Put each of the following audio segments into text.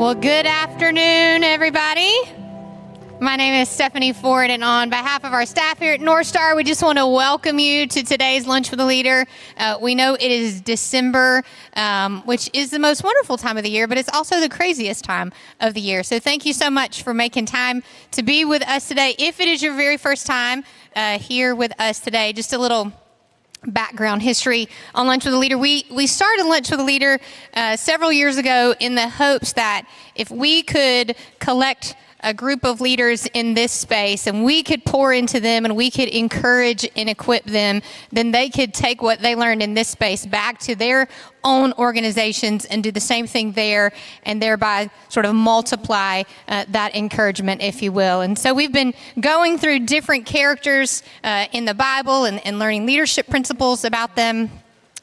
Well, good afternoon, everybody. My name is Stephanie Ford, and on behalf of our staff here at NorthStar, we just want to welcome you to today's Lunch with a Leader. We know it is December, which is the most wonderful time of the year, but it's also the craziest time of the year. So thank you so much for making time to be with us today. If it is your very first time here with us today, just a little background history on Lunch with a Leader. We started Lunch with a Leader several years ago in the hopes that if we could collect a group of leaders in this space and we could pour into them and we could encourage and equip them, then they could take what they learned in this space back to their own organizations and do the same thing there, and thereby sort of multiply that encouragement, if you will. And so we've been going through different characters in the Bible and learning leadership principles about them.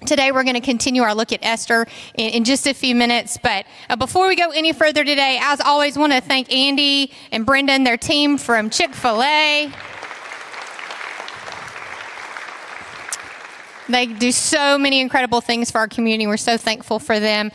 Today, we're going to continue our look at Esther in just a few minutes. But before we go any further today, as always, want to thank Andy and Brendan, their team from Chick-fil-A. They do so many incredible things for our community. We're so thankful for them.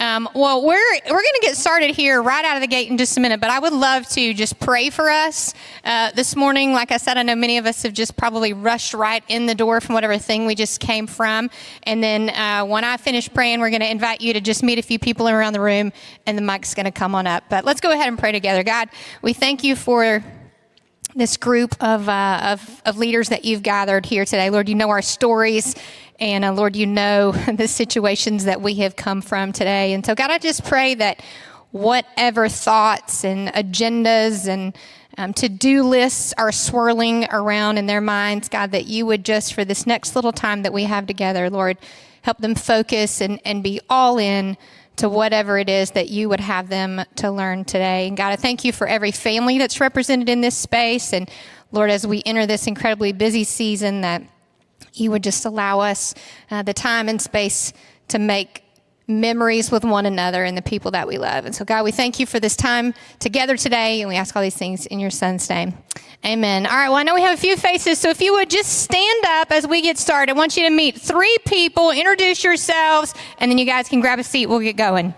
Well, we're going to get started here right out of the gate in just a minute, but I would love to just pray for us this morning. Like I said, I know many of us have just probably rushed right in the door from whatever thing we just came from. And then when I finish praying, we're going to invite you to just meet a few people around the room, and the mic's going to come on up. But let's go ahead and pray together. God, we thank you for this group of leaders that you've gathered here today. Lord, you know our stories. And Lord, you know the situations that we have come from today. And so, God, I just pray that whatever thoughts and agendas and to-do lists are swirling around in their minds, God, that you would just, for this next little time that we have together, Lord, help them focus and be all in to whatever it is that you would have them to learn today. And God, I thank you for every family that's represented in this space. And Lord, as we enter this incredibly busy season, that you would just allow us the time and space to make memories with one another and the people that we love. And so, God, we thank you for this time together today, and we ask all these things in your Son's name. Amen. All right, well, I know we have a few faces, so if you would just stand up as we get started. I want you to meet 3 people, introduce yourselves, and then you guys can grab a seat. We'll get going.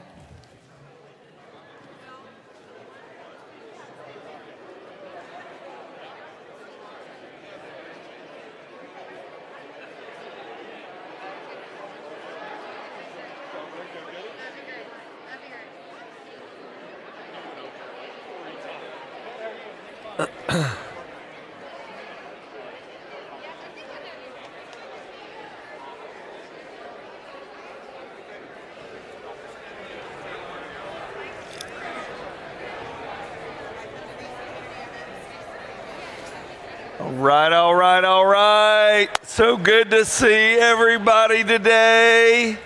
All right. So good to see everybody today.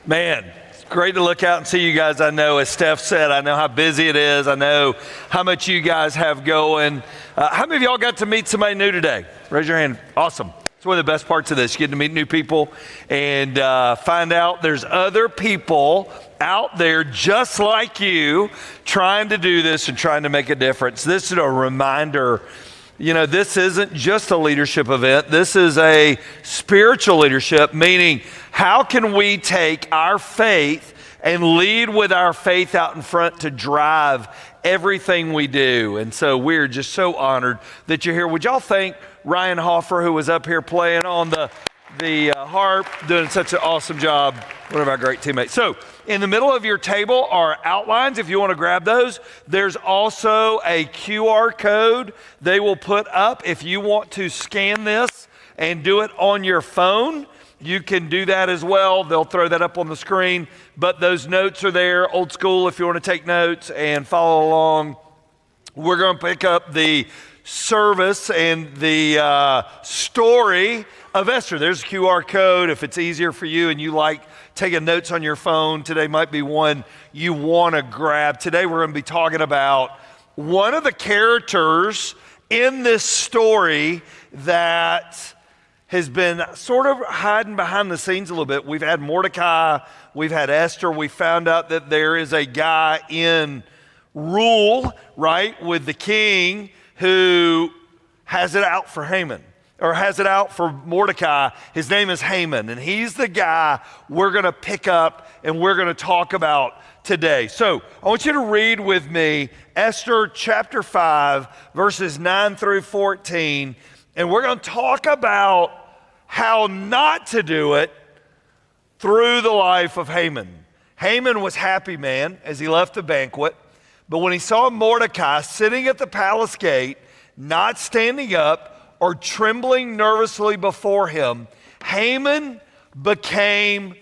Man, it's great to look out and see you guys. I know, as Steph said, I know how busy it is. I know how much you guys have going. How many of y'all got to meet somebody new today? Raise your hand. Awesome. It's one of the best parts of this. You get to meet new people and find out there's other people out there just like you trying to do this and trying to make a difference. This is a reminder. You know, this isn't just a leadership event. This is a spiritual leadership, meaning how can we take our faith and lead with our faith out in front to drive everything we do. And so we're just so honored that you're here. Would y'all thank Ryan Hoffer, who was up here playing on the harp, doing such an awesome job, one of our great teammates. So in the middle of your table are outlines if you want to grab those. There's also a QR code they will put up if you want to scan this and do it on your phone. You can do that as well. They'll throw that up on the screen, but those notes are there, old school, if you want to take notes and follow along. We're going to pick up the service and the story of Esther. There's a QR code. If it's easier for you and you like taking notes on your phone, today might be one you want to grab. Today we're going to be talking about one of the characters in this story that has been sort of hiding behind the scenes a little bit. We've had Mordecai, we've had Esther. We found out that there is a guy in rule, right, with the king who has it out for Haman. or has it out for Mordecai. His name is Haman, and he's the guy we're going to pick up and we're going to talk about today. So I want you to read with me Esther chapter 5, verses 9 through 14, and we're going to talk about how not to do it through the life of Haman. Haman was happy, man, as he left the banquet, but when he saw Mordecai sitting at the palace gate, not standing up or trembling nervously before him, Haman became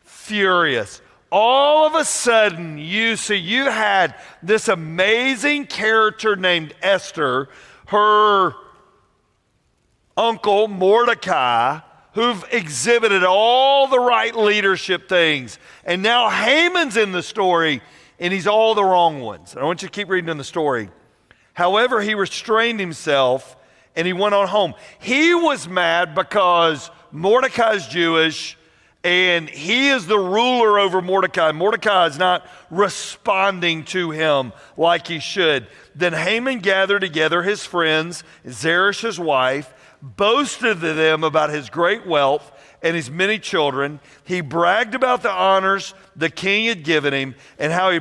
furious. All of a sudden, you had this amazing character named Esther, her uncle Mordecai, who've exhibited all the right leadership things. And now Haman's in the story, and he's all the wrong ones. And I want you to keep reading in the story. However, he restrained himself, and he went on home. He was mad because Mordecai's Jewish, and he is the ruler over Mordecai. Mordecai is not responding to him like he should. Then Haman gathered together his friends, Zeresh's wife, boasted to them about his great wealth and his many children. He bragged about the honors the king had given him and how he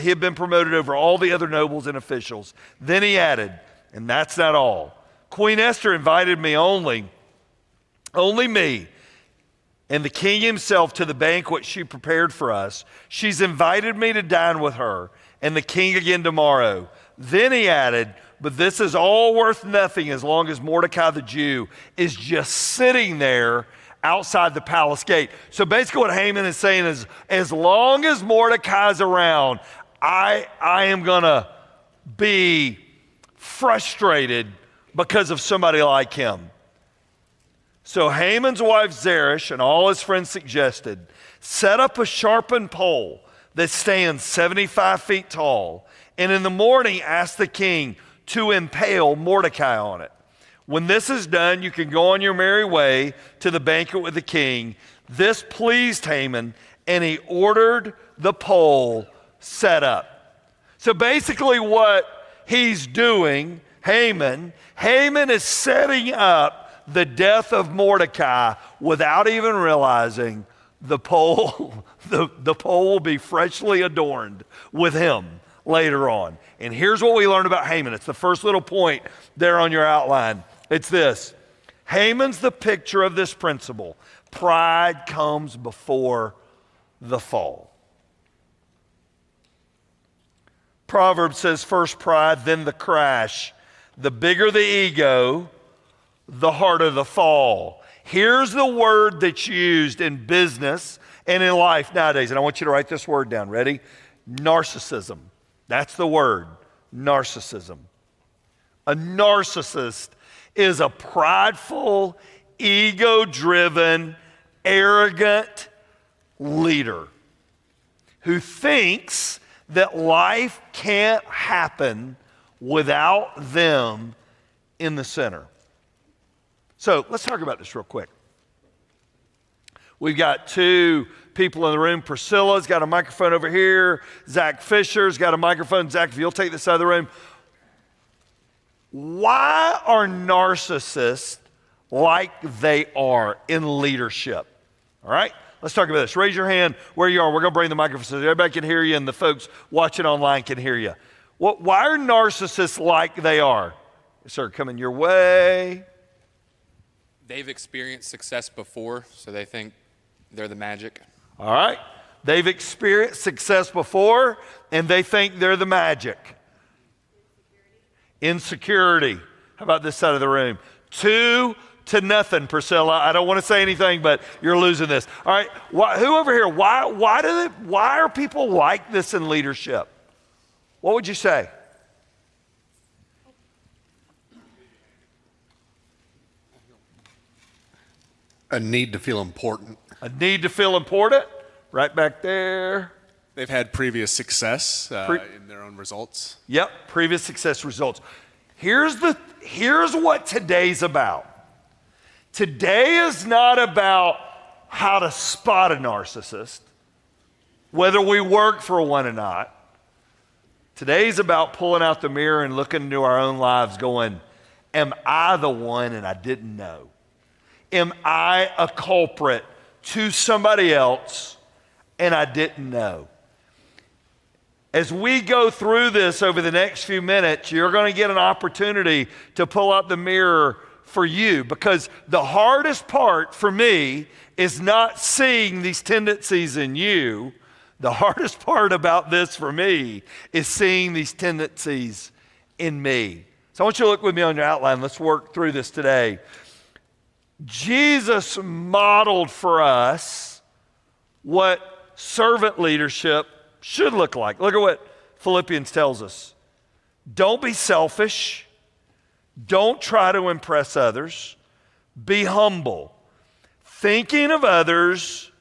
had been promoted over all the other nobles and officials. Then he added, and that's not all. Queen Esther invited me only me, and the king himself to the banquet she prepared for us. She's invited me to dine with her and the king again tomorrow. Then he added, but this is all worth nothing as long as Mordecai the Jew is just sitting there outside the palace gate. So basically what Haman is saying is, as long as Mordecai's around, I am going to be frustrated because of somebody like him. So Haman's wife Zeresh and all his friends suggested, set up a sharpened pole that stands 75 feet tall, and in the morning ask the king to impale Mordecai on it. When this is done, you can go on your merry way to the banquet with the king. This pleased Haman, and he ordered the pole set up. So basically what he's doing, Haman is setting up the death of Mordecai without even realizing the pole will be freshly adorned with him later on. And here's what we learned about Haman. It's the first little point there on your outline. It's this. Haman's the picture of this principle. Pride comes before the fall. Proverbs says, first pride, then the crash. The bigger the ego, the harder the fall. Here's the word that's used in business and in life nowadays. And I want you to write this word down. Ready? Narcissism. That's the word, narcissism. A narcissist is a prideful, ego-driven, arrogant leader who thinks that life can't happen without them in the center. So let's talk about this real quick. We've got two people in the room. Priscilla's got a microphone over here. Zach Fisher's got a microphone. Zach, if you'll take this side of the room. Why are narcissists like they are in leadership? All right, let's talk about this. Raise your hand where you are. We're going to bring the microphone so everybody can hear you and the folks watching online can hear you. Why are narcissists like they are? Yes, sir, coming your way. They've experienced success before, so they think they're the magic. All right. They've experienced success before, and they think they're the magic. Insecurity. How about this side of the room? 2-0, Priscilla. I don't want to say anything, but you're losing this. All right. Who over here? Why are people like this in leadership? What would you say? A need to feel important. A need to feel important? Right back there. They've had previous success in their own results. Yep, previous success results. Here's what today's about. Today is not about how to spot a narcissist, whether we work for one or not. Today's about pulling out the mirror and looking into our own lives going, Am I the one and I didn't know? Am I a culprit to somebody else and I didn't know? As we go through this over the next few minutes, you're going to get an opportunity to pull out the mirror for you, because the hardest part for me is not seeing these tendencies in you. The hardest part about this for me is seeing these tendencies in me. So I want you to look with me on your outline. Let's work through this today. Jesus modeled for us what servant leadership should look like. Look at what Philippians tells us. Don't be selfish. Don't try to impress others. Be humble, thinking of others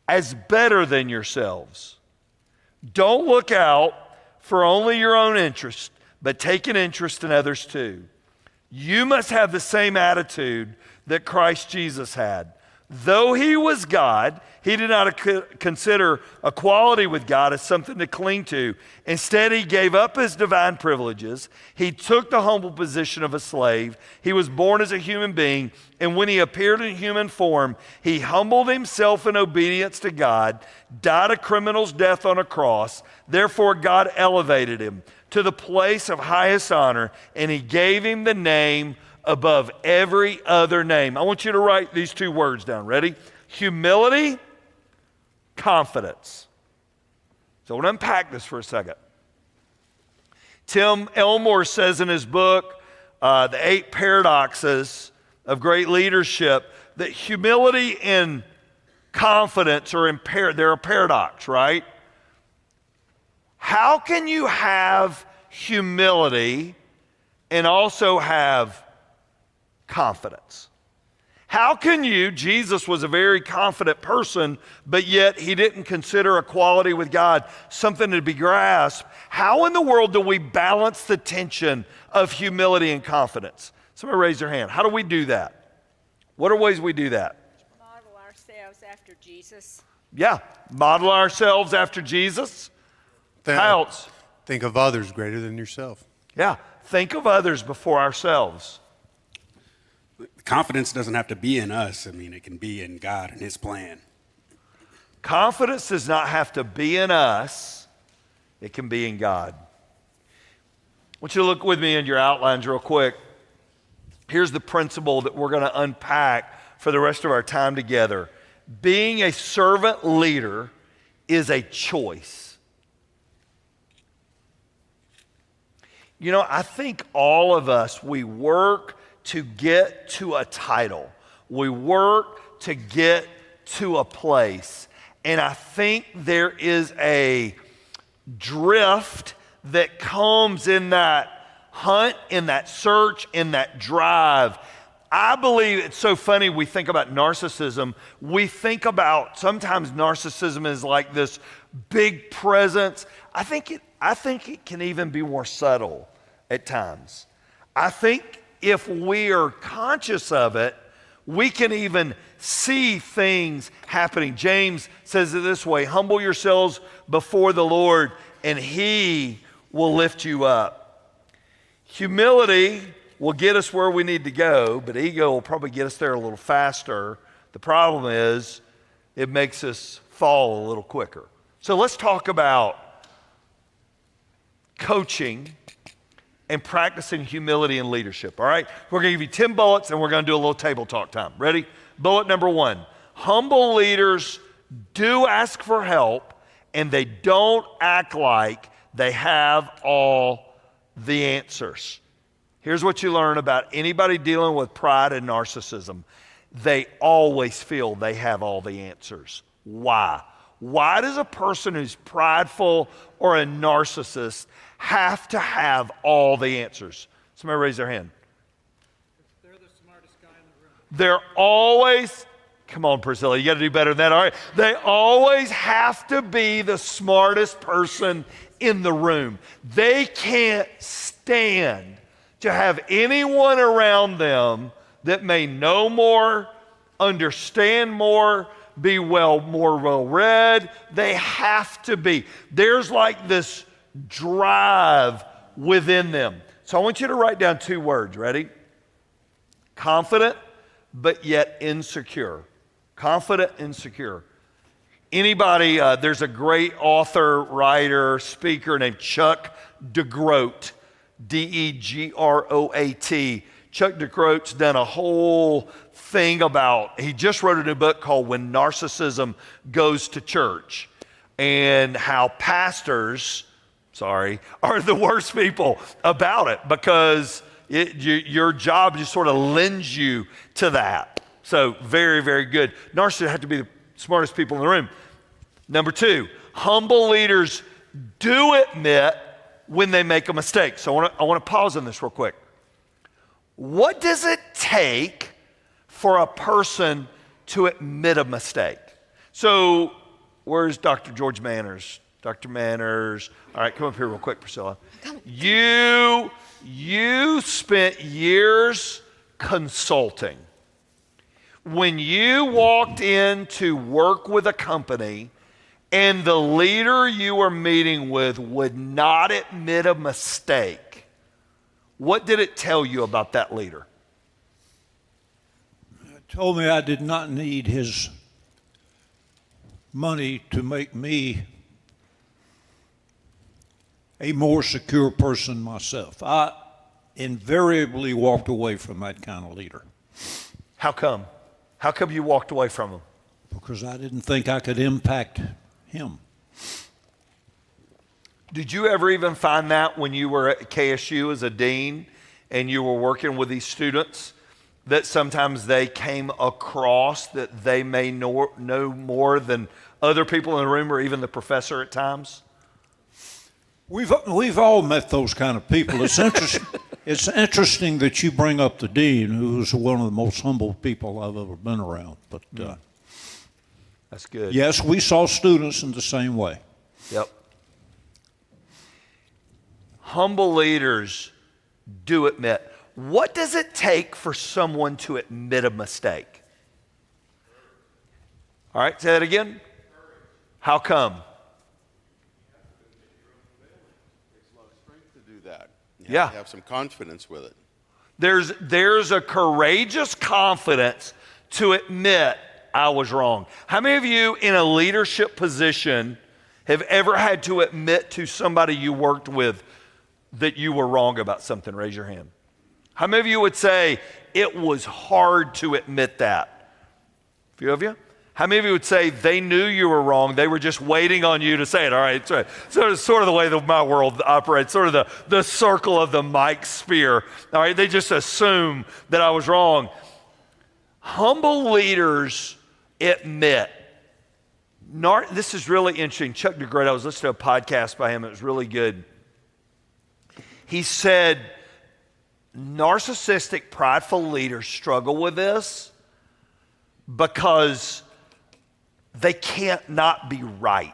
as better than yourselves. Don't look out for only your own interest, but take an interest in others too. You must have the same attitude that Christ Jesus had. Though he was God, he did not consider equality with God as something to cling to. Instead, he gave up his divine privileges. He took the humble position of a slave. He was born as a human being, and when he appeared in human form, he humbled himself in obedience to God, died a criminal's death on a cross. Therefore, God elevated him to the place of highest honor, and he gave him the name above every other name. I want you to write these two words down. Ready? Humility, confidence. So I want to unpack this for a second. Tim Elmore says in his book, The 8 Paradoxes of Great Leadership, that humility and confidence are they're a paradox, right? How can you have humility and also have confidence? How can you, Jesus was a very confident person, but yet he didn't consider equality with God something to be grasped. How in the world do we balance the tension of humility and confidence? Somebody raise their hand. How do we do that? What are ways we do that? Model ourselves after Jesus. Yeah, model ourselves after Jesus. How else? Think of others greater than yourself. Yeah, think of others before ourselves. Confidence doesn't have to be in us. I mean, it can be in God and his plan. Confidence does not have to be in us. It can be in God. I want you to look with me in your outlines real quick. Here's the principle that we're going to unpack for the rest of our time together. Being a servant leader is a choice. You know, I think all of us, we work to get to a title. We work to get to a place. And I think there is a drift that comes in that hunt, in that search, in that drive. I believe it's so funny we think about narcissism. We think about sometimes narcissism is like this big presence. I think it can even be more subtle at times. I think if we are conscious of it, we can even see things happening. James says it this way: humble yourselves before the Lord, and he will lift you up. Humility will get us where we need to go, but ego will probably get us there a little faster. The problem is it makes us fall a little quicker. So let's talk about coaching and practicing humility and leadership, all right? We're going to give you 10 bullets, and we're going to do a little table talk time. Ready? Bullet number 1, humble leaders do ask for help, and they don't act like they have all the answers. Here's what you learn about anybody dealing with pride and narcissism. They always feel they have all the answers. Why? Why does a person who's prideful or a narcissist have to have all the answers? Somebody raise their hand. They're the smartest guy in the room. They're always, come on Priscilla, you got to do better than that, all right? They always have to be the smartest person in the room. They can't stand to have anyone around them that may know more, understand more, be more well-read. They have to be. There's like this drive within them. So I want you to write down 2 words. Ready? Confident, but yet insecure. Confident, insecure. Anybody, there's a great author, writer, speaker named Chuck DeGroat, D-E-G-R-O-A-T. Chuck DeGroat's done a whole thing about, he just wrote a new book called When Narcissism Goes to Church, and how pastors, are the worst people about it, because your job just sort of lends you to that. So very, very good. Narcissists have to be the smartest people in the room. Number 2, humble leaders do admit when they make a mistake. So I want to pause on this real quick. What does it take for a person to admit a mistake? So where's Dr. George Manners? Dr. Manners. All right, come up here real quick, Priscilla. You spent years consulting. When you walked in to work with a company and the leader you were meeting with would not admit a mistake, what did it tell you about that leader? It told me I did not need his money to make me a more secure person myself. I invariably walked away from that kind of leader. How come? How come you walked away from him? Because I didn't think I could impact him. Did you ever even find that when you were at KSU as a dean and you were working with these students, that sometimes they came across that they may know more than other people in the room or even the professor at times? We've all met those kind of people. It's interesting. It's interesting that you bring up the dean, who's one of the most humble people I've ever been around. But that's good. yes, we saw students in the same way. Yep. Humble leaders do admit. What does it take for someone to admit a mistake? All right, say that again. How come? You have to have some confidence with it. There's a courageous confidence to admit I was wrong. How many of you in a leadership position have ever had to admit to somebody you worked with that you were wrong about something? Raise your hand. How many of you would say it was hard to admit that? A few of you? How many of you would say they knew you were wrong, they were just waiting on you to say it? All right, that's right. So it's sort of the way that my world operates, sort of the circle of the Mike spear. All right, they just assume that I was wrong. Humble leaders admit. This is really interesting. Chuck DeGroat, I was listening to a podcast by him. It was really good. He said, narcissistic, prideful leaders struggle with this because they can't not be right.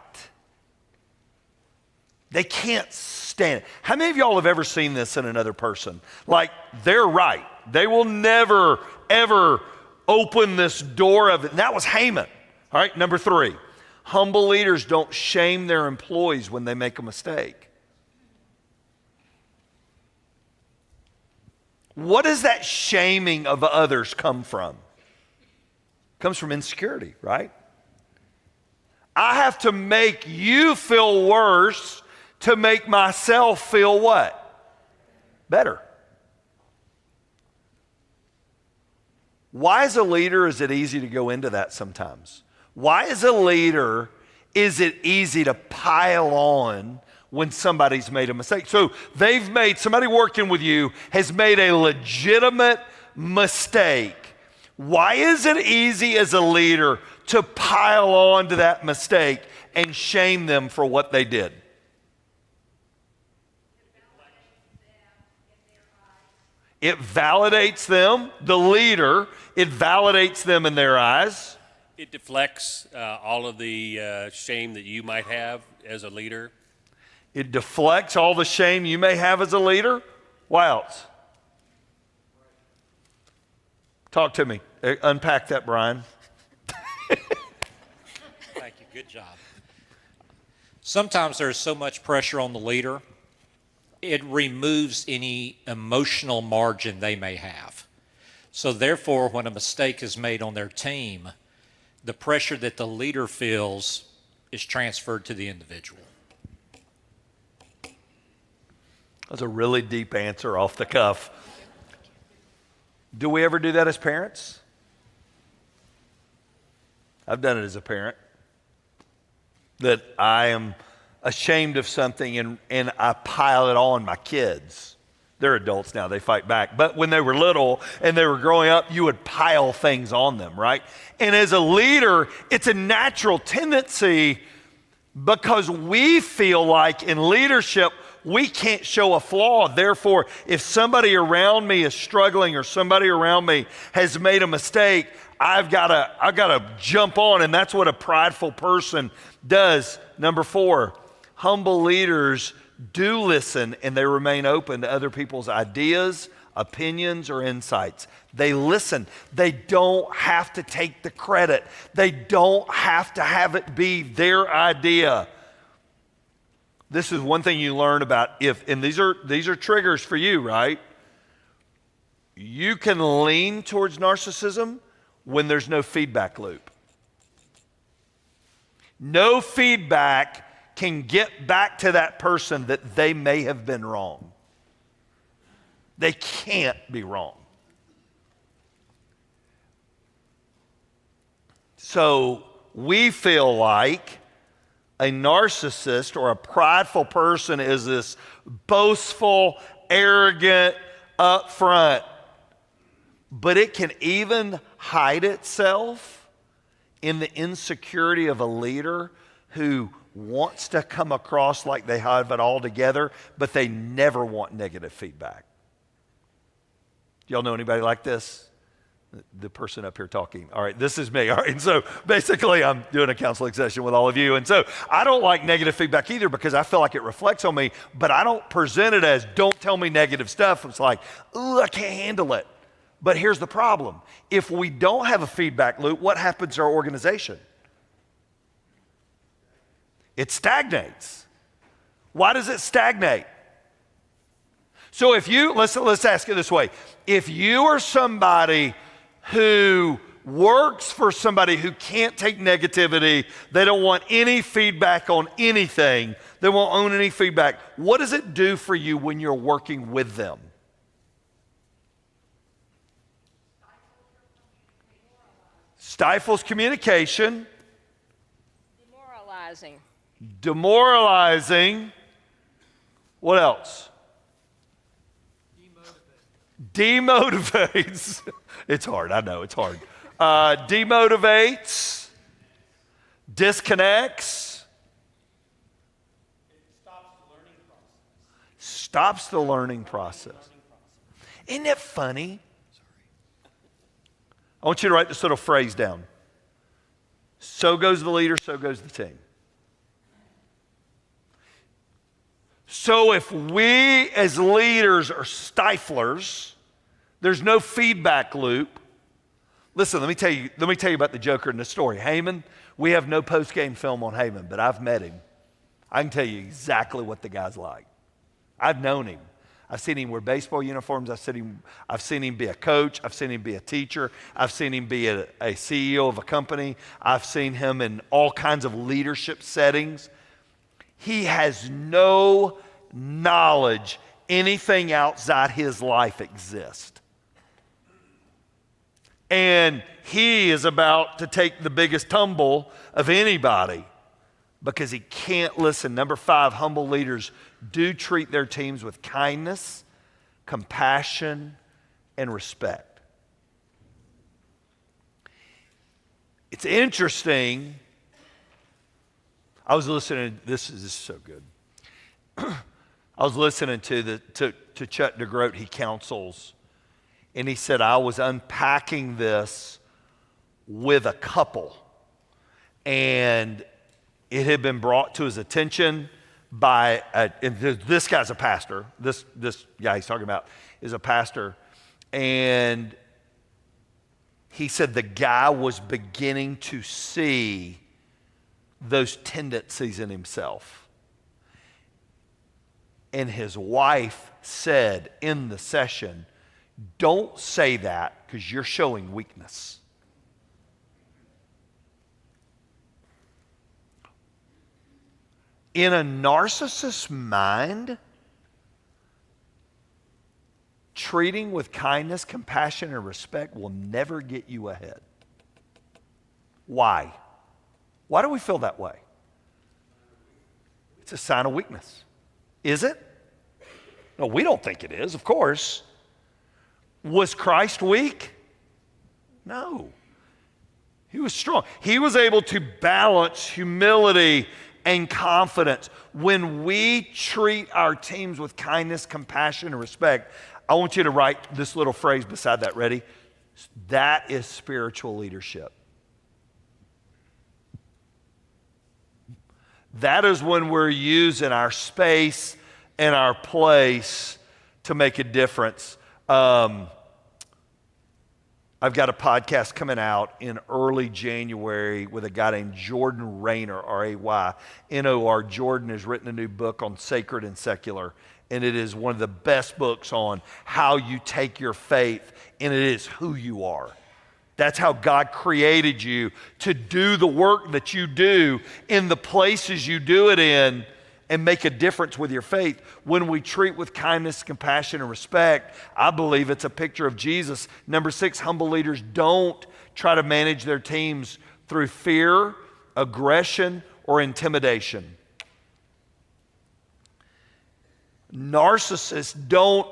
They can't stand it. How many of y'all have ever seen this in another person? Like, they're right. They will never, ever open this door of it. And that was Haman. All right, number 3. Humble leaders don't shame their employees when they make a mistake. What does that shaming of others come from? It comes from insecurity, right? I have to make you feel worse to make myself feel what? Better. Why as a leader is it easy to go into that sometimes? Why as a leader is it easy to pile on when somebody's made a mistake? So somebody working with you has made a legitimate mistake. Why is it easy as a leader to pile on to that mistake and shame them for what they did? It validates them, the leader, it validates them in their eyes. It deflects all of the shame that you might have as a leader. It deflects all the shame you may have as a leader. What else? Talk to me. Unpack that, Brian. Thank you. Good job. Sometimes there's so much pressure on the leader it removes any emotional margin they may have. So therefore, when a mistake is made on their team, the pressure that the leader feels is transferred to the individual. That's a really deep answer off the cuff. Do we ever do that as parents? I've done it as a parent. That I am ashamed of something and I pile it on my kids. They're adults now, they fight back. But when they were little and they were growing up, you would pile things on them, right? And as a leader, it's a natural tendency because we feel like in leadership, we can't show a flaw. Therefore, if somebody around me is struggling or somebody around me has made a mistake, I've got to jump on, and that's what a prideful person does. Number 4, humble leaders do listen and they remain open to other people's ideas, opinions, or insights. They listen. They don't have to take the credit. They don't have to have it be their idea. This is one thing you learn about and these are triggers for you, right? You can lean towards narcissism when there's no feedback loop. No feedback can get back to that person that they may have been wrong. They can't be wrong. So we feel like a narcissist or a prideful person is this boastful, arrogant, upfront. But it can even hide itself in the insecurity of a leader who wants to come across like they have it all together, but they never want negative feedback. Do y'all know anybody like this? The person up here talking. All right, this is me. All right, and so basically I'm doing a counseling session with all of you. And so I don't like negative feedback either because I feel like it reflects on me, but I don't present it as don't tell me negative stuff. It's like, ooh, I can't handle it. But here's the problem. If we don't have a feedback loop, what happens to our organization? It stagnates. Why does it stagnate? So if you, let's ask it this way. If you are somebody who works for somebody who can't take negativity, they don't want any feedback on anything, they won't own any feedback, what does it do for you when you're working with them? Stifles communication. Demoralizing. What else? Demotivates. It's hard, I know, it's hard. Demotivates. Disconnects. Stops the learning process. Isn't it funny? I want you to write this little phrase down. So goes the leader, so goes the team. So if we as leaders are stiflers, there's no feedback loop. Listen, let me tell you about the Joker in the story. Haman, we have no post-game film on Haman, but I've met him. I can tell you exactly what the guy's like. I've known him. I've seen him wear baseball uniforms. I've seen him be a coach. I've seen him be a teacher. I've seen him be a CEO of a company. I've seen him in all kinds of leadership settings. He has no knowledge anything outside his life exists. And he is about to take the biggest tumble of anybody because he can't listen. Number 5, humble leaders do treat their teams with kindness, compassion, and respect. It's interesting. I was listening, this is so good. I was listening to Chuck DeGroat, he counsels, and he said, I was unpacking this with a couple, and it had been brought to his attention by, this guy's a pastor, this guy he's talking about is a pastor, and he said the guy was beginning to see those tendencies in himself. And his wife said in the session, "Don't say that because you're showing weakness." In a narcissist's mind, treating with kindness, compassion, and respect will never get you ahead. Why? Why do we feel that way? It's a sign of weakness. Is it? No, we don't think it is, of course. Was Christ weak? No. He was strong. He was able to balance humility and confidence. When we treat our teams with kindness, compassion, and respect, I want you to write this little phrase beside that. Ready? That is spiritual leadership. That is when we're using our space and our place to make a difference. I've got a podcast coming out in early January with a guy named Jordan Rayner, R-A-Y-N-O-R. Jordan has written a new book on sacred and secular, and it is one of the best books on how you take your faith, and it is who you are. That's how God created you to do the work that you do in the places you do it in and make a difference with your faith. When we treat with kindness, compassion, and respect, I believe it's a picture of Jesus. Number 6, humble leaders don't try to manage their teams through fear, aggression, or intimidation. Narcissists don't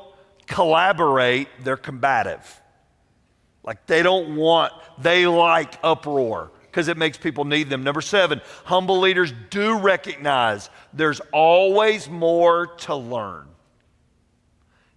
collaborate, they're combative. Like they like uproar because it makes people need them. Number 7, humble leaders do recognize there's always more to learn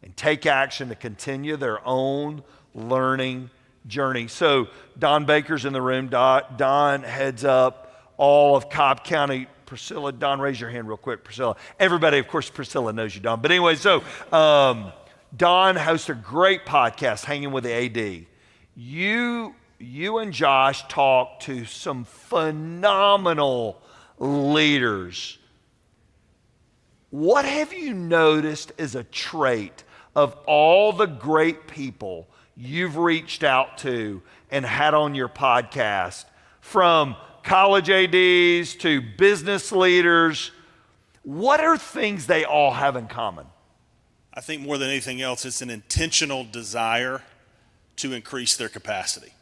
and take action to continue their own learning journey. So Don Baker's in the room. Don heads up all of Cobb County. Priscilla, Don, raise your hand real quick, Priscilla. Everybody, of course, Priscilla knows you, Don. But anyway, so Don hosts a great podcast, Hanging with the AD. You and Josh talked to some phenomenal leaders. What have you noticed as a trait of all the great people you've reached out to and had on your podcast, from college ADs to business leaders? What are things they all have in common? I think more than anything else, it's an intentional desire to increase their capacity.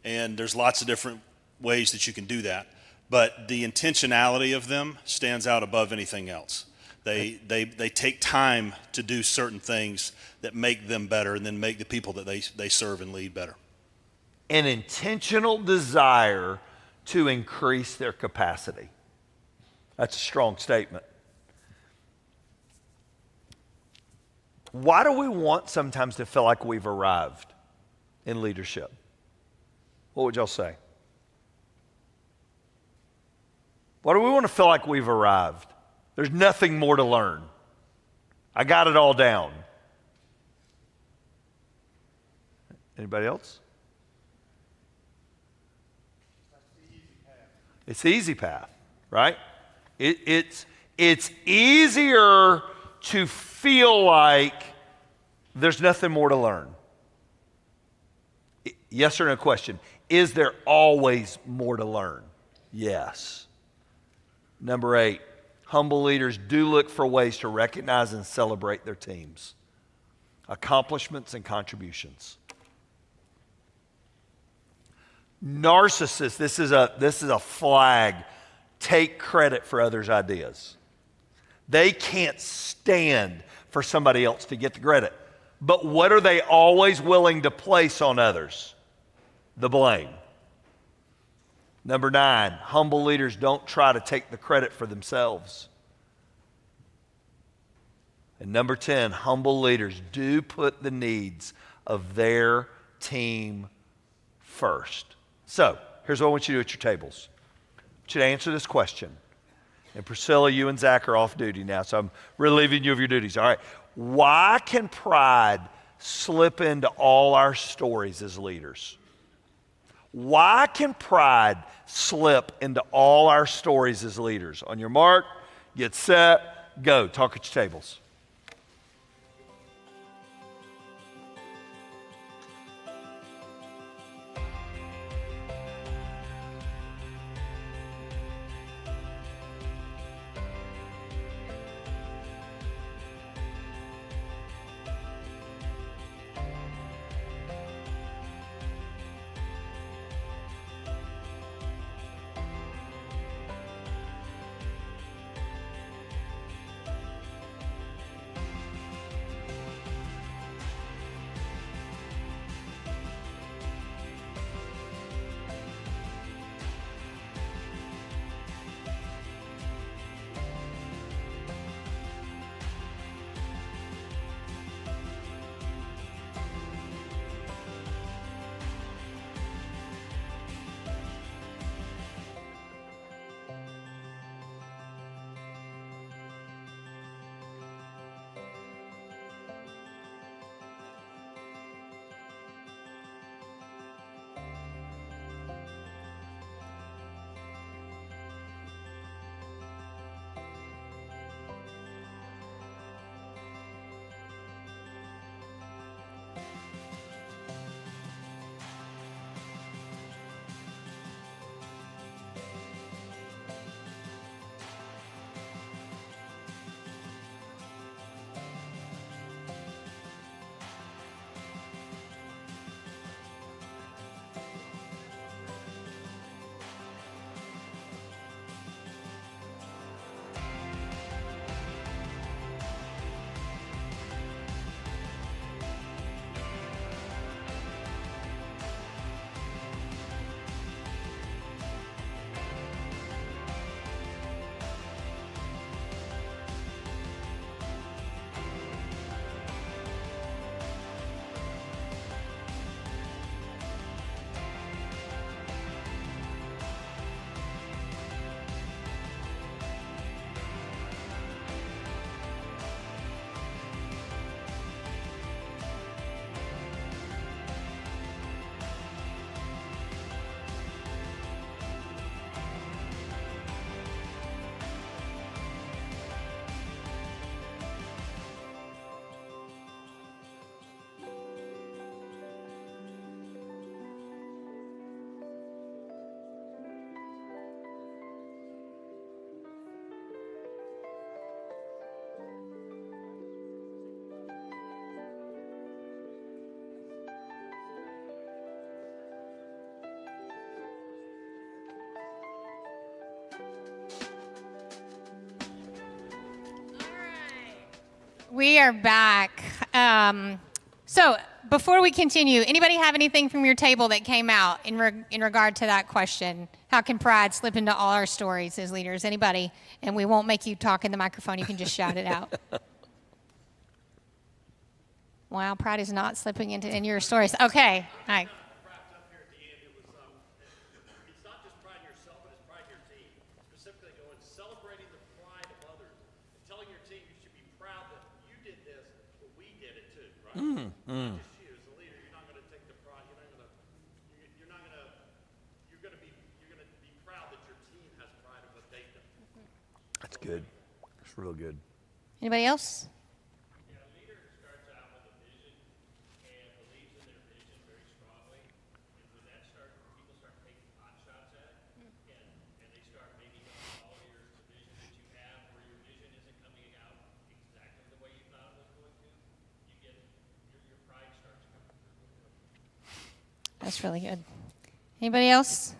And there's lots of different ways that you can do that, but the intentionality of them stands out above anything else. They take time to do certain things that make them better and then make the people that they serve and lead better. An intentional desire to increase their capacity. That's a strong statement. Why do we want sometimes to feel like we've arrived in leadership? What would y'all say? Why do we want to feel like we've arrived? There's nothing more to learn. I got it all down. Anybody else? It's the easy path, right? It's easier to feel like there's nothing more to learn. Yes or no question. Is there always more to learn? Yes. Number 8, humble leaders do look for ways to recognize and celebrate their teams, accomplishments, and contributions. Narcissists, this is a flag, take credit for others' ideas. They can't stand for somebody else to get the credit. But what are they always willing to place on others? The blame. Number 9, humble leaders don't try to take the credit for themselves. And number 10, humble leaders do put the needs of their team first. So, here's what I want you to do at your tables. I want you to answer this question. And Priscilla, you and Zach are off duty now, so I'm relieving you of your duties. All right. Why can pride slip into all our stories as leaders? Why can pride slip into all our stories as leaders? On your mark, get set, Go, talk at your tables. We are back. So before we continue, anybody have anything from your table that came out in regard to that question? How can pride slip into all our stories as leaders? Anybody? And we won't make you talk in the microphone. You can just shout it out. Wow, pride is not slipping into in your stories. Okay. All right. You're going to be proud that your team has pride in what they've done. That's good. That's real good. Anybody else? Yeah, a leader starts out with a vision and believes in their vision very strongly. And when that starts, people start taking pot shots at it, and they start maybe all your vision that you have, where your vision isn't coming out exactly the way you thought it was going to. You get your pride starts coming through. That's really good. Anybody else?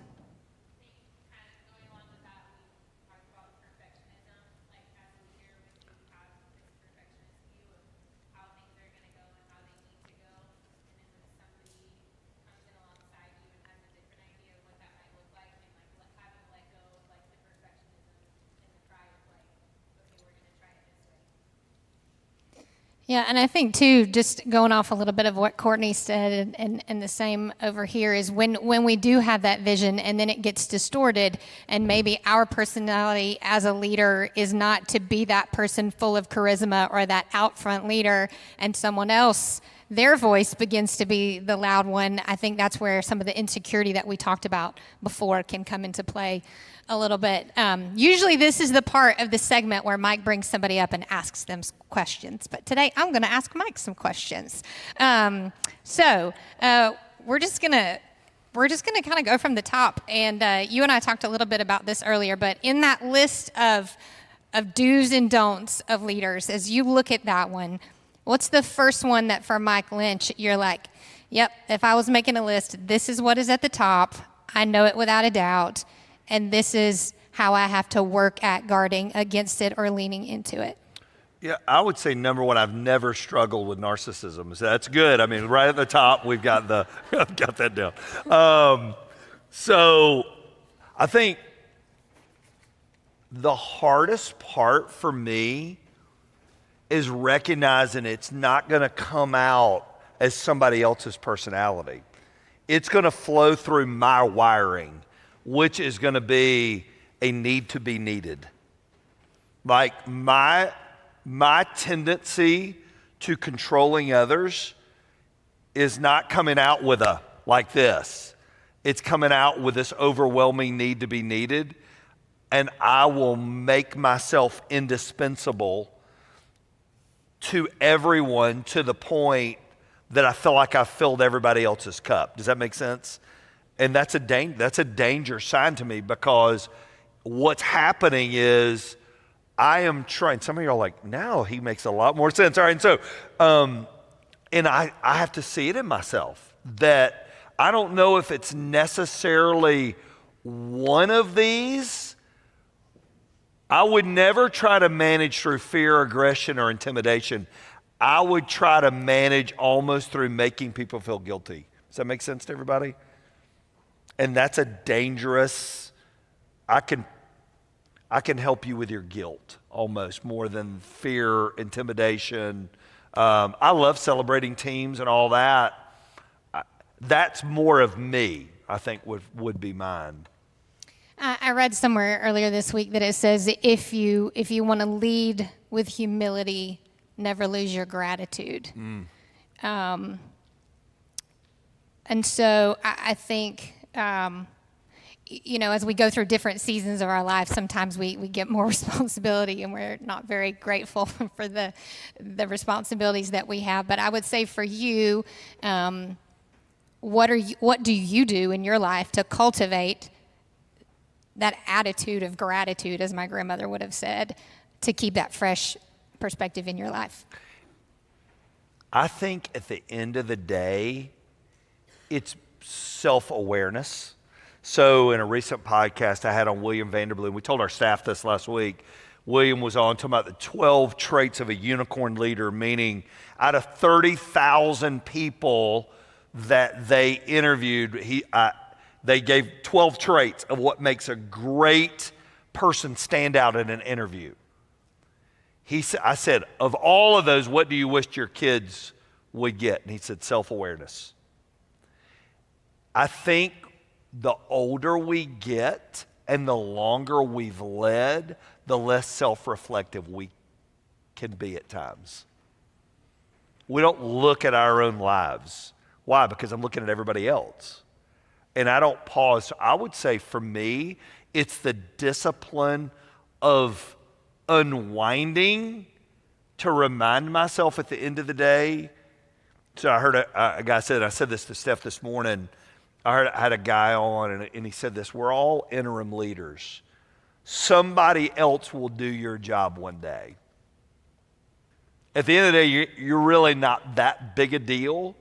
Yeah, and I think too, just going off a little bit of what Courtney said, and the same over here, is when we do have that vision and then it gets distorted, and maybe our personality as a leader is not to be that person full of charisma or that out front leader, and someone else their voice begins to be the loud one, I think that's where some of the insecurity that we talked about before can come into play a little bit. Usually this is the part of the segment where Mike brings somebody up and asks them questions. But today I'm going to ask Mike some questions. So we're just going to kind of go from the top. And you and I talked a little bit about this earlier, but in that list of do's and don'ts of leaders, as you look at that one, what's the first one that for Mike Linch, you're like, yep, if I was making a list, this is what is at the top. I know it without a doubt. And this is how I have to work at guarding against it or leaning into it. Yeah, I would say number one, I've never struggled with narcissism. So that's good. I mean, right at the top, we've got I've got that down. So I think the hardest part for me is recognizing it's not going to come out as somebody else's personality. It's going to flow through my wiring, which is going to be a need to be needed. Like my tendency to controlling others is not coming out with a like this. It's coming out with this overwhelming need to be needed, and I will make myself indispensable to everyone to the point that I feel like I've filled everybody else's cup. Does that make sense? And that's a danger sign to me, because what's happening is I am trying. Some of you are like, now he makes a lot more sense. All right, and so, and I have to see it in myself that I don't know if it's necessarily one of these. I would never try to manage through fear, aggression, or intimidation. I would try to manage almost through making people feel guilty. Does that make sense to everybody? And that's a dangerous, I can help you with your guilt almost more than fear, intimidation. I love celebrating teams and all that. That's more of me, I think would be mine. I read somewhere earlier this week that it says if you want to lead with humility, never lose your gratitude. And so I think, as we go through different seasons of our life, sometimes we get more responsibility and we're not very grateful for the responsibilities that we have. But I would say for you, what do you do in your life to cultivate that attitude of gratitude, as my grandmother would have said, to keep that fresh perspective in your life? I think at the end of the day, it's self-awareness. So in a recent podcast I had on William Vanderbilt, we told our staff this last week, William was on talking about the 12 traits of a unicorn leader, meaning out of 30,000 people that they interviewed, they gave 12 traits of what makes a great person stand out in an interview. I said, of all of those, what do you wish your kids would get? And he said, self-awareness. I think the older we get and the longer we've led, the less self-reflective we can be at times. We don't look at our own lives. Why? Because I'm looking at everybody else. And I don't pause. So I would say for me, it's the discipline of unwinding to remind myself at the end of the day. So I heard a guy said, I said this to Steph this morning, I had a guy on and he said this, we're all interim leaders. Somebody else will do your job one day. At the end of the day, you're really not that big a deal.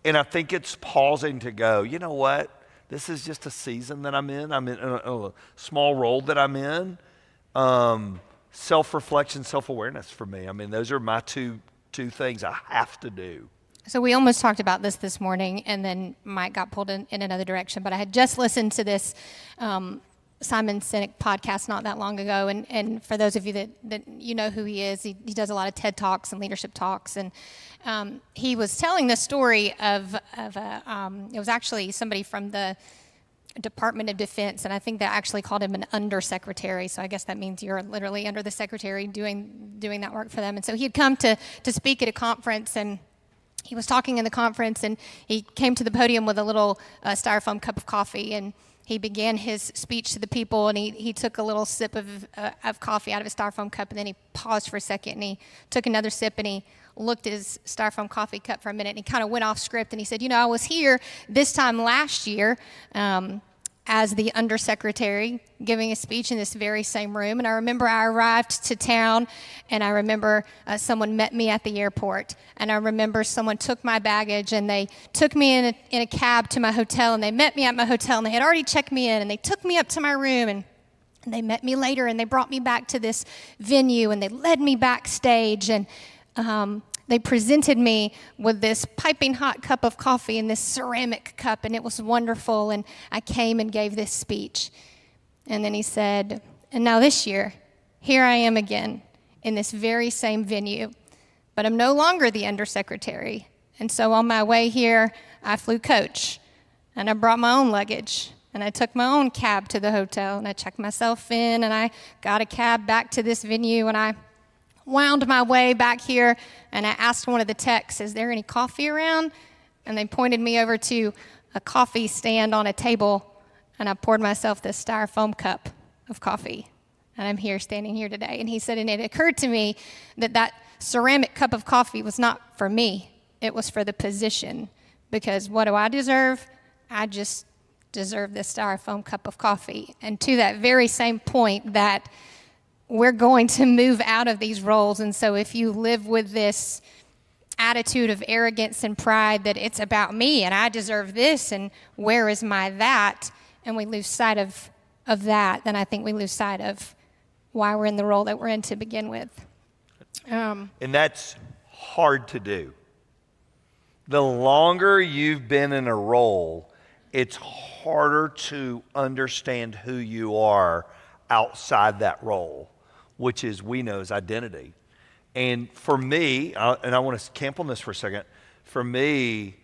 And I think it's pausing to go, you know what? This is just a season that I'm in. I'm in a small role that I'm in. Self-reflection, self-awareness for me. I mean, those are my two things I have to do. So we almost talked about this morning, and then Mike got pulled in another direction. But I had just listened to this Simon Sinek podcast not that long ago. And for those of you that you know who he is, he does a lot of TED Talks and leadership talks. And he was telling the story of it was actually somebody from the Department of Defense, and I think they actually called him an undersecretary. So I guess that means you're literally under the secretary doing that work for them. And so he had come to speak at a conference, and he was talking in the conference, and he came to the podium with a little styrofoam cup of coffee, and he began his speech to the people, and he took a little sip of coffee out of his styrofoam cup, and then he paused for a second, and he took another sip, and he looked at his styrofoam coffee cup for a minute, and he kind of went off script, and he said, I was here this time last year as the undersecretary giving a speech in this very same room, and I remember I arrived to town, and I remember someone met me at the airport, and I remember someone took my baggage, and they took me in a cab to my hotel, and they met me at my hotel, and they had already checked me in, and they took me up to my room, and they met me later, and they brought me back to this venue, and they led me backstage, and they presented me with this piping hot cup of coffee in this ceramic cup, and it was wonderful, and I came and gave this speech. And then he said, and now this year, here I am again in this very same venue, but I'm no longer the undersecretary. And so on my way here, I flew coach, and I brought my own luggage, and I took my own cab to the hotel, and I checked myself in, and I got a cab back to this venue, and I wound my way back here, and I asked one of the techs, is there any coffee around? And they pointed me over to a coffee stand on a table, and I poured myself this styrofoam cup of coffee, and I'm here, standing here today. And he said, and it occurred to me that ceramic cup of coffee was not for me. It was for the position, because what do I deserve? I just deserve this styrofoam cup of coffee. And to that very same point, that we're going to move out of these roles. And so if you live with this attitude of arrogance and pride that it's about me and I deserve this and where is my that, and we lose sight of that, then I think we lose sight of why we're in the role that we're in to begin with. And that's hard to do. The longer you've been in a role, it's harder to understand who you are outside that role, which is, we know, is identity. And for me, and I want to camp on this for a second, for me,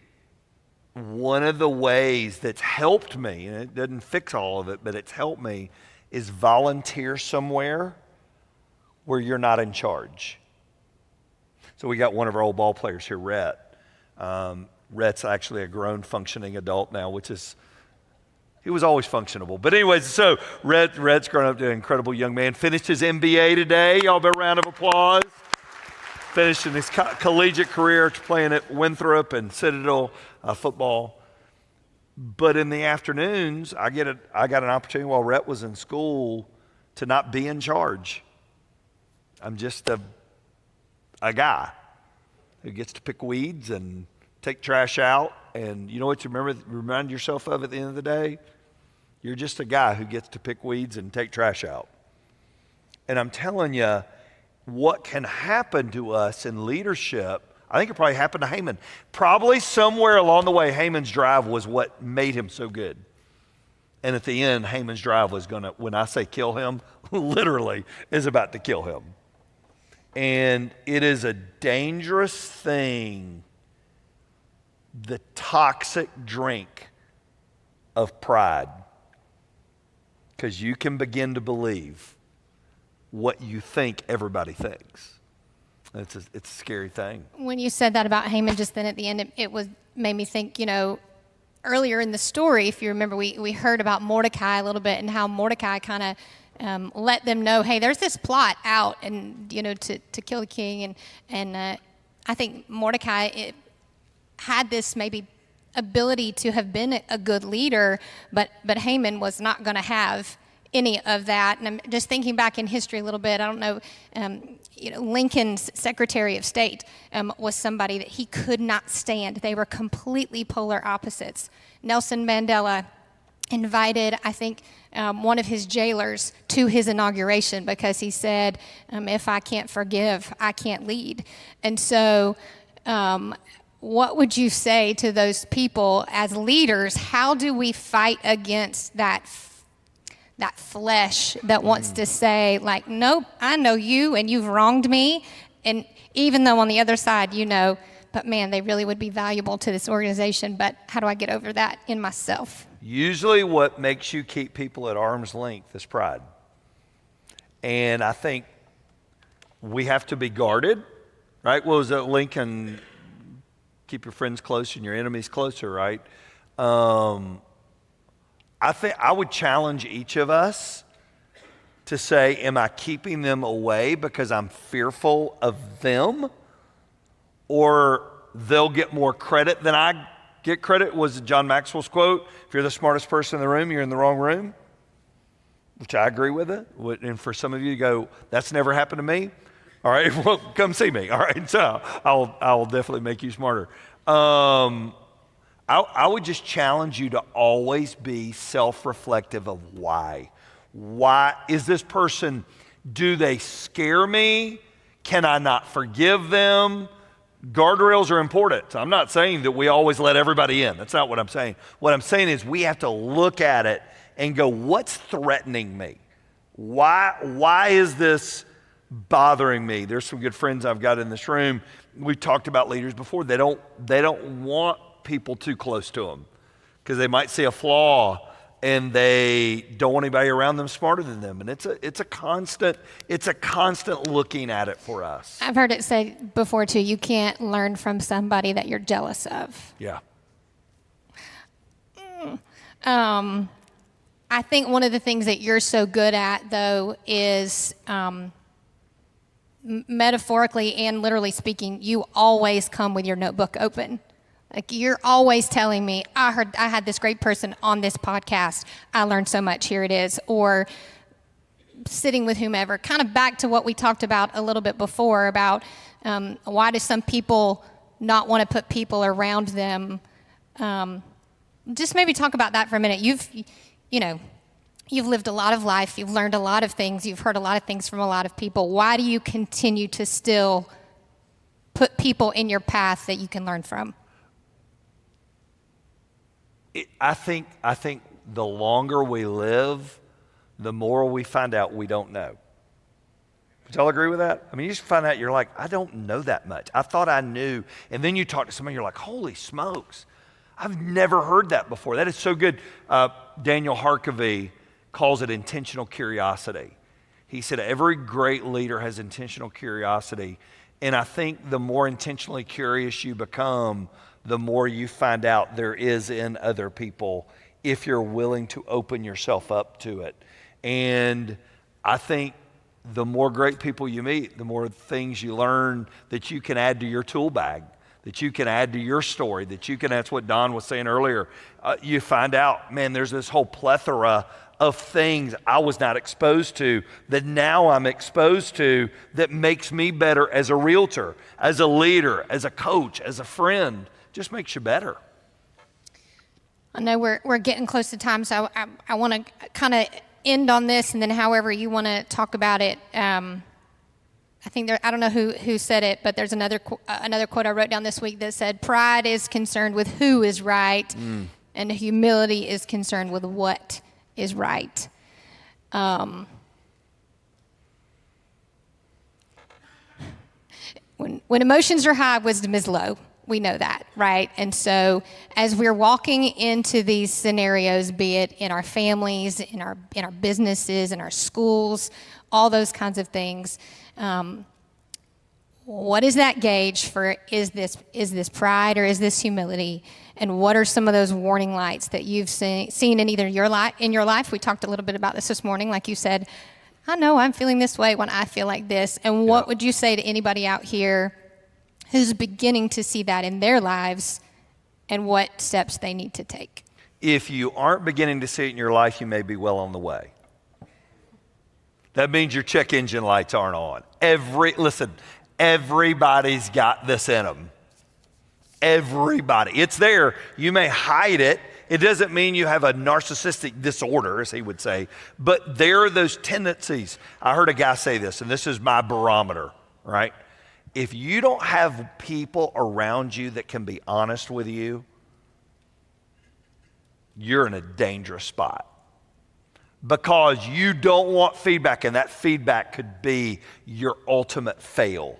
one of the ways that's helped me, and it doesn't fix all of it, but it's helped me, is volunteer somewhere where you're not in charge. So we got one of our old ball players here, Rhett. Rhett's actually a grown, functioning adult now, which is, he was always functionable. But anyways, so Rhett's grown up to an incredible young man. Finished his MBA today. Y'all, a round of applause. Finishing his collegiate career playing at Winthrop and Citadel football. But in the afternoons, I got an opportunity while Rhett was in school to not be in charge. I'm just a guy who gets to pick weeds and take trash out. And you know what you remind yourself of at the end of the day? You're just a guy who gets to pick weeds and take trash out. And I'm telling you, what can happen to us in leadership, I think it probably happened to Haman. Probably somewhere along the way, Haman's drive was what made him so good. And at the end, Haman's drive was going to, when I say kill him, literally is about to kill him. And it is a dangerous thing, the toxic drink of pride, because you can begin to believe what you think everybody thinks. It's a scary thing. When you said that about Haman just then at the end, it made me think, earlier in the story, if you remember, we heard about Mordecai a little bit and how Mordecai kind of let them know, hey, there's this plot out and, to kill the king. And I think Mordecai had this maybe ability to have been a good leader, but Haman was not going to have any of that. And I'm just thinking back in history a little bit. I don't know, Lincoln's Secretary of State was somebody that he could not stand. They were completely polar opposites. Nelson Mandela invited, I think, one of his jailers to his inauguration because he said, if I can't forgive, I can't lead. And so what would you say to those people as leaders? How do we fight against that flesh that wants to say, like, nope, I know you and you've wronged me. And even though on the other side, but man, they really would be valuable to this organization. But how do I get over that in myself? Usually what makes you keep people at arm's length is pride. And I think we have to be guarded, right? What was it Lincoln Keep your friends close and your enemies closer, right? I think I would challenge each of us to say, am I keeping them away because I'm fearful of them? Or they'll get more credit than I get credit? Was John Maxwell's quote, if you're the smartest person in the room, you're in the wrong room? Which I agree with it. And for some of you to go, that's never happened to me. All right, well, come see me. All right, so I'll definitely make you smarter. I would just challenge you to always be self-reflective of why. Why is this person, do they scare me? Can I not forgive them? Guardrails are important. So I'm not saying that we always let everybody in. That's not what I'm saying. What I'm saying is we have to look at it and go, what's threatening me? Why is this bothering me? There's some good friends I've got in this room. We've talked about leaders before. They don't want people too close to them because they might see a flaw and they don't want anybody around them smarter than them. And it's a constant looking at it for us. I've heard it said before too, you can't learn from somebody that you're jealous of. Yeah. I think one of the things that you're so good at, though, is metaphorically and literally speaking, you always come with your notebook open. Like you're always telling me, I had this great person on this podcast. I learned so much. Here it is. Or sitting with whomever. Kind of back to what we talked about a little bit before about why do some people not want to put people around them. Just maybe talk about that for a minute. You've lived a lot of life. You've learned a lot of things. You've heard a lot of things from a lot of people. Why do you continue to still put people in your path that you can learn from? I think the longer we live, the more we find out we don't know. Would y'all agree with that? I mean, you just find out you're like, I don't know that much. I thought I knew. And then you talk to somebody, you're like, holy smokes. I've never heard that before. That is so good. Daniel Harkavy calls it intentional curiosity. He said every great leader has intentional curiosity. And I think the more intentionally curious you become, the more you find out there is in other people if you're willing to open yourself up to it. And I think the more great people you meet, the more things you learn that you can add to your tool bag, that you can add to your story, that's what Don was saying earlier. You find out, man, there's this whole plethora of things I was not exposed to that now I'm exposed to that makes me better as a realtor, as a leader, as a coach, as a friend. Just makes you better. I know we're getting close to time, so I want to kind of end on this, and then however you want to talk about it. I think I don't know who said it, but there's another quote I wrote down this week that said, "Pride is concerned with who is right, and humility is concerned with what is right." When emotions are high, wisdom is low. We know that, right? And so as we're walking into these scenarios, be it in our families, in our businesses, in our schools, all those kinds of things, what is that gauge for? Is this pride or is this humility? And what are some of those warning lights that you've seen in either your life? We talked a little bit about this morning. Like you said, I know I'm feeling this way when I feel like this. And what would you say to anybody out here who's beginning to see that in their lives and what steps they need to take? If you aren't beginning to see it in your life, you may be well on the way. That means your check engine lights aren't on. Everybody's got this in them. Everybody. It's there. You may hide it. It doesn't mean you have a narcissistic disorder, as he would say, but there are those tendencies. I heard a guy say this, and this is my barometer, right? If you don't have people around you that can be honest with you, you're in a dangerous spot. Because you don't want feedback, and that feedback could be your ultimate fail.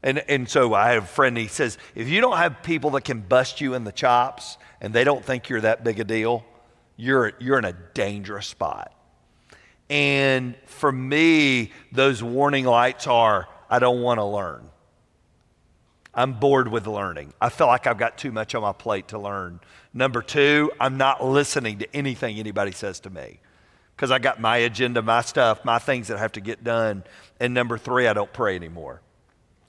And so I have a friend, he says, if you don't have people that can bust you in the chops and they don't think you're that big a deal, you're in a dangerous spot. And for me, those warning lights are, I don't want to learn. I'm bored with learning. I feel like I've got too much on my plate to learn. Number 2, I'm not listening to anything anybody says to me because I got my agenda, my stuff, my things that have to get done. And number 3, I don't pray anymore.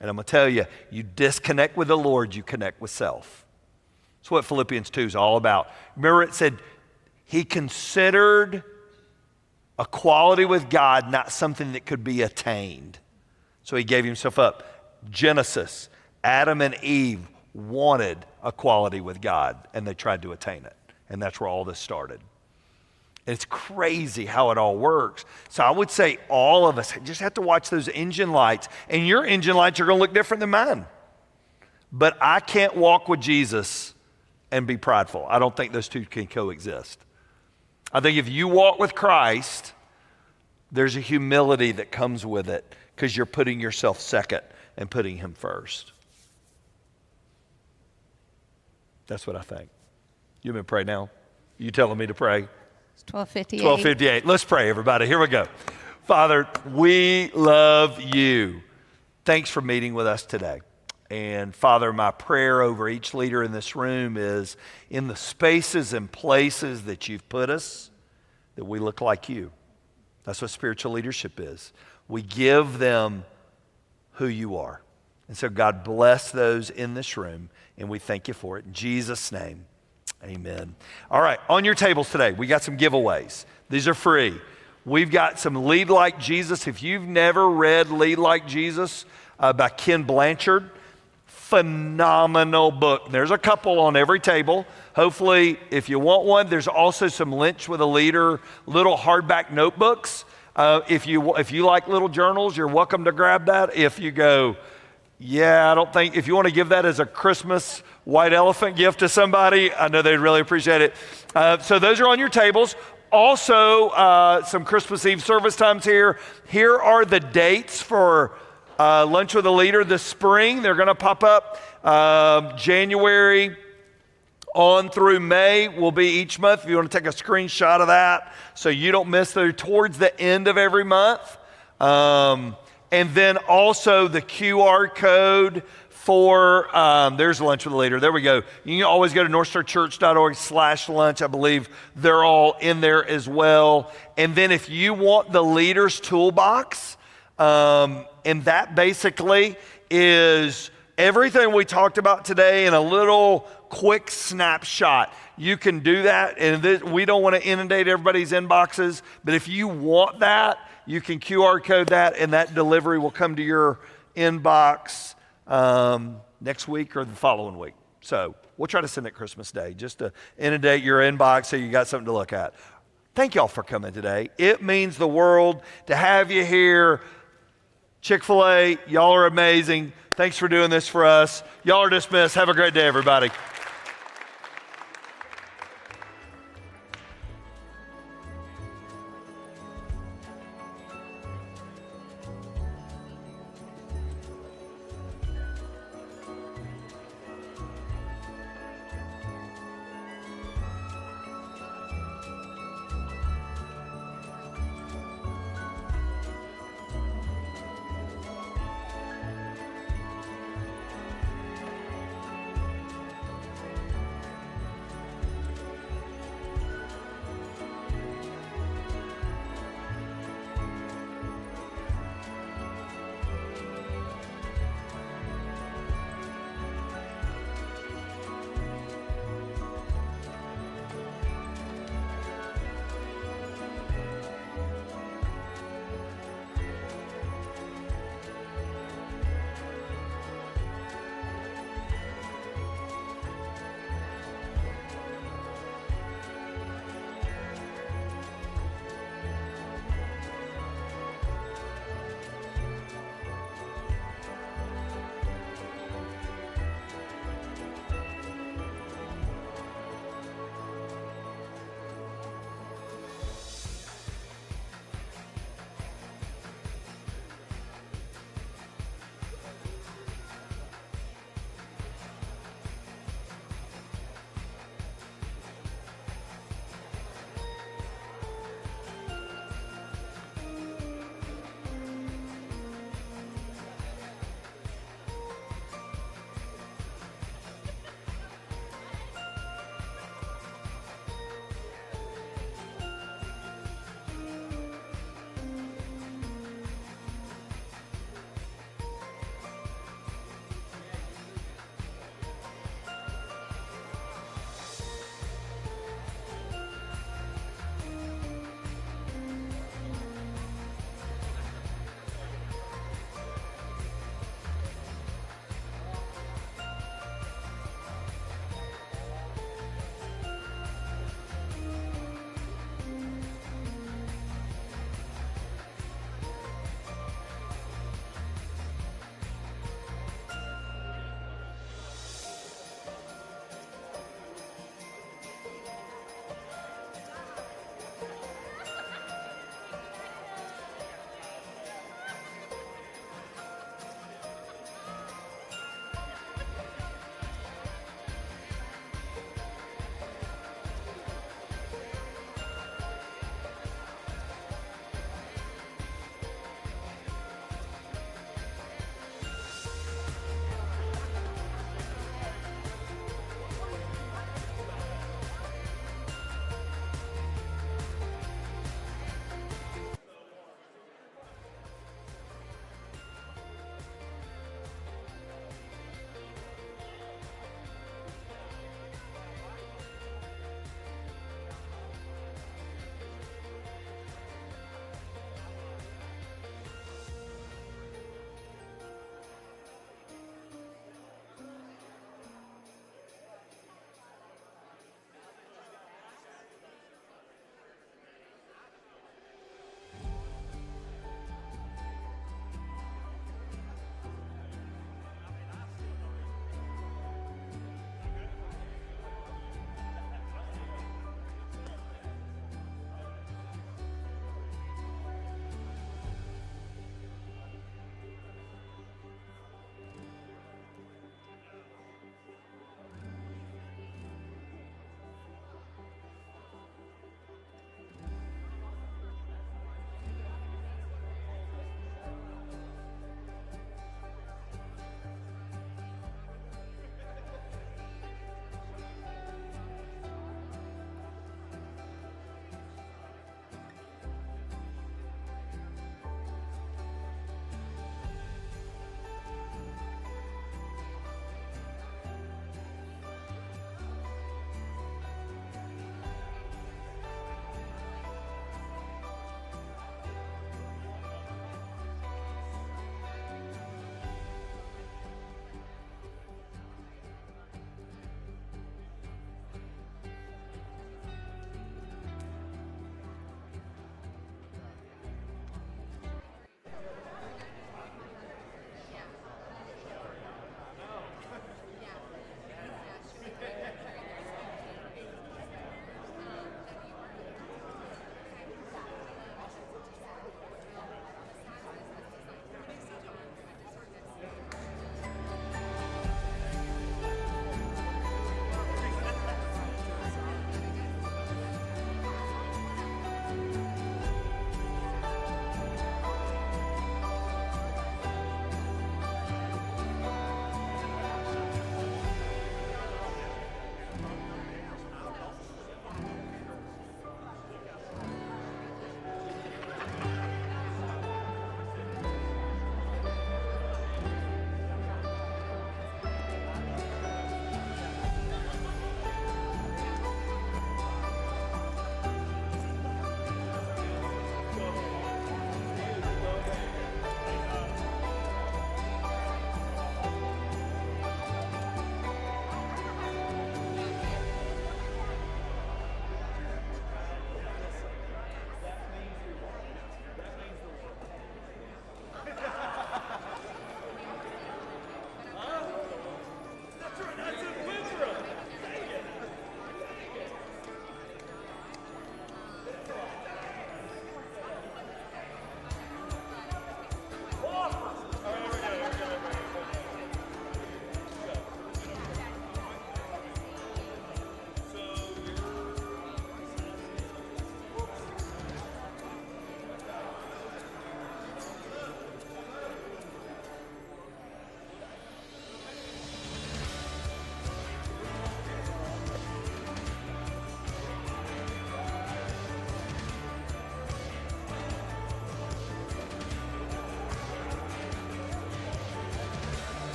And I'm going to tell you, you disconnect with the Lord, you connect with self. That's what Philippians 2 is all about. Remember it said, he considered equality with God not something that could be attained. So he gave himself up. Genesis, Adam and Eve wanted equality with God, and they tried to attain it. And that's where all this started. It's crazy how it all works. So I would say all of us just have to watch those engine lights. And your engine lights are going to look different than mine. But I can't walk with Jesus and be prideful. I don't think those two can coexist. I think if you walk with Christ, there's a humility that comes with it because you're putting yourself second and putting him first. That's what I think. You want me to pray now? You telling me to pray? It's 12:58. 12:58. Let's pray, everybody. Here we go. Father, we love you. Thanks for meeting with us today. And Father, my prayer over each leader in this room is in the spaces and places that you've put us, that we look like you. That's what spiritual leadership is. We give them who you are. And so God bless those in this room, and we thank you for it. In Jesus' name, amen. All right, on your tables today, we got some giveaways. These are free. We've got some Lead Like Jesus. If you've never read Lead Like Jesus by Ken Blanchard, phenomenal book. There's a couple on every table. Hopefully, if you want one, there's also some Linch with a Leader little hardback notebooks. If you like little journals, you're welcome to grab that. If you go, yeah, I don't think, if you want to give that as a Christmas white elephant gift to somebody, I know they'd really appreciate it. So those are on your tables. Also, some Christmas Eve service times here. Here are the dates for Lunch with a Leader this spring. They're going to pop up January on through May will be each month. If you want to take a screenshot of that so you don't miss, they're towards the end of every month. And then also the QR code for, there's Lunch with a Leader. There we go. You can always go to northstarchurch.org/lunch. I believe they're all in there as well. And then if you want the Leader's Toolbox, and that basically is everything we talked about today in a little quick snapshot. You can do that, and we don't want to inundate everybody's inboxes, but if you want that, you can QR code that, and that delivery will come to your inbox next week or the following week. So we'll try to send it Christmas Day just to inundate your inbox so you got something to look at. Thank y'all for coming today. It means the world to have you here. Chick-fil-A, y'all are amazing. Thanks for doing this for us. Y'all are dismissed. Have a great day, everybody.